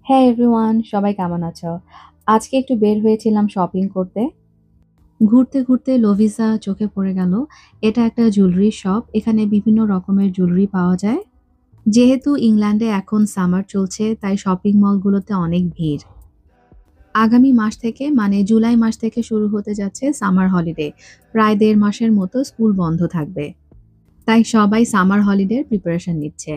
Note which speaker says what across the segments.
Speaker 1: হ্যাঁ এভরিওয়ান, সবাই কেমন আছো? আজকে একটু বের হয়েছিলাম শপিং করতে। ঘুরতে ঘুরতে লোভিসা চোখে পড়ে গেল। এটা একটা জুয়েলারি শপ। এখানে বিভিন্ন রকমের জুয়েলারি পাওয়া যায়। যেহেতু ইংল্যান্ডে এখন সামার চলছে, তাই শপিং মলগুলোতে অনেক ভিড়। আগামী মাস থেকে মানে জুলাই মাস থেকে শুরু হতে যাচ্ছে সামার হলিডে। প্রায় ১.৫ মাসের মতো স্কুল বন্ধ থাকবে। তাই সবাই সামার হলিডের প্রিপারেশন নিচ্ছে।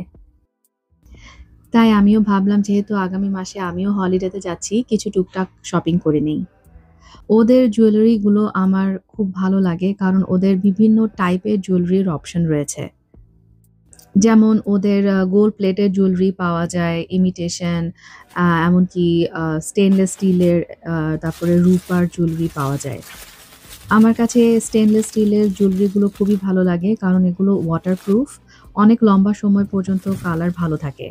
Speaker 1: তাই আমিও ভাবলাম যেহেতু আগামী মাসে আমিও হলিডেতে যাচ্ছি, কিছু টুকটাক শপিং করে নেই। ওদের জুয়েলারি গুলো আমার খুব ভালো লাগে কারণ ওদের বিভিন্ন টাইপের জুয়েলারির অপশন রয়েছে। যেমন ওদের গোল্ড প্লেটেড জুয়েলারি পাওয়া যায়, ইমিটেশন, এমনকি স্টেনলেস স্টিলের, তারপরে রূপার জুয়েলারি পাওয়া যায়। আমার কাছে স্টেনলেস স্টিলের জুয়েলারিগুলো খুবই ভালো লাগে কারণ এগুলো ওয়াটারপ্রুফ, অনেক লম্বা সময় পর্যন্ত কালার ভালো থাকে।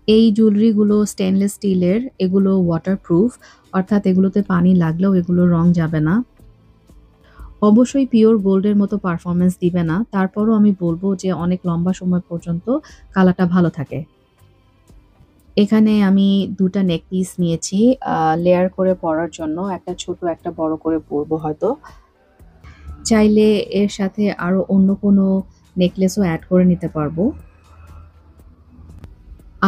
Speaker 1: এই জুয়েলারিগুলো স্টেনলেস স্টিলের, এগুলো ওয়াটারপ্রুফ, অর্থাৎ এগুলোতে পানি লাগলেও এগুলোর রং যাবে না। অবশ্যই পিওর গোল্ডের মতো পারফরম্যান্স দিবে না, তারপরও আমি বলব যে অনেক লম্বা সময় পর্যন্ত কালারটা ভালো থাকে। এখানে আমি ২ টা নেক পিস নিয়েছি লেয়ার করে পরার জন্য। একটা ছোট, একটা বড় করে পরবো হয়তো। চাইলে এর সাথে আরো অন্য কোনো নেকলেসও এড করে নিতে পারবো।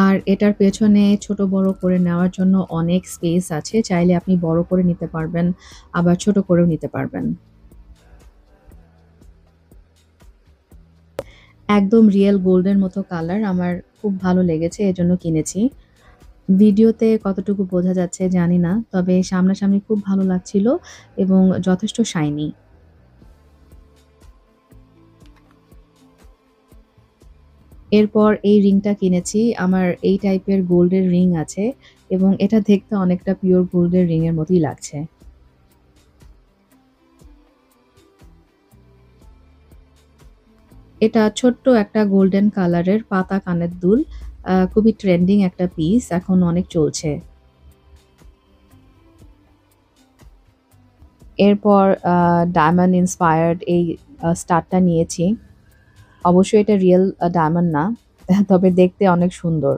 Speaker 1: আর এটার পেছনে ছোট বড় করে নেওয়ার জন্য অনেক স্পেস আছে। চাইলে আপনি বড় করে নিতে পারবেন, আবার ছোট করেও নিতে পারবেন। একদম রিয়েল গোল্ডের মতো কালার, আমার খুব ভালো লেগেছে, এজন্য কিনেছি। ভিডিওতে কতটুকু বোঝা যাচ্ছে জানি না, তবে সামনাসামনি খুব ভালো লাগছিল এবং যথেষ্ট শাইনি। এরপর এই রিংটা কিনেছি। আমার এই টাইপের গোল্ডের রিং আছে এবং এটা দেখতে অনেকটা পিওর গোল্ডের রিং এর মতোই লাগছে। এটা ছোট্ট একটা গোল্ডেন কালারের পাতা কানের দুল। খুবই ট্রেন্ডিং একটা পিস, এখন অনেক চলছে। এরপর ডায়মন্ড ইন্সপায়ার্ড এই স্টাডটা নিয়েছি। অবশ্যই এটা রিয়েল ডায়মন্ড না, তবে দেখতে অনেক সুন্দর।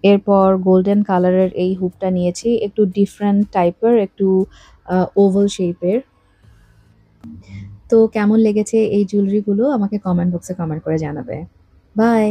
Speaker 1: এরপর গোল্ডেন কালারের এই হুপটা নিয়েছি, একটু ডিফারেন্ট টাইপের, একটু ওভাল শেপের। তো কেমন লেগেছে এই জুয়েলারিগুলো আমাকে কমেন্ট বক্সে কমেন্ট করে জানাবে। বাই।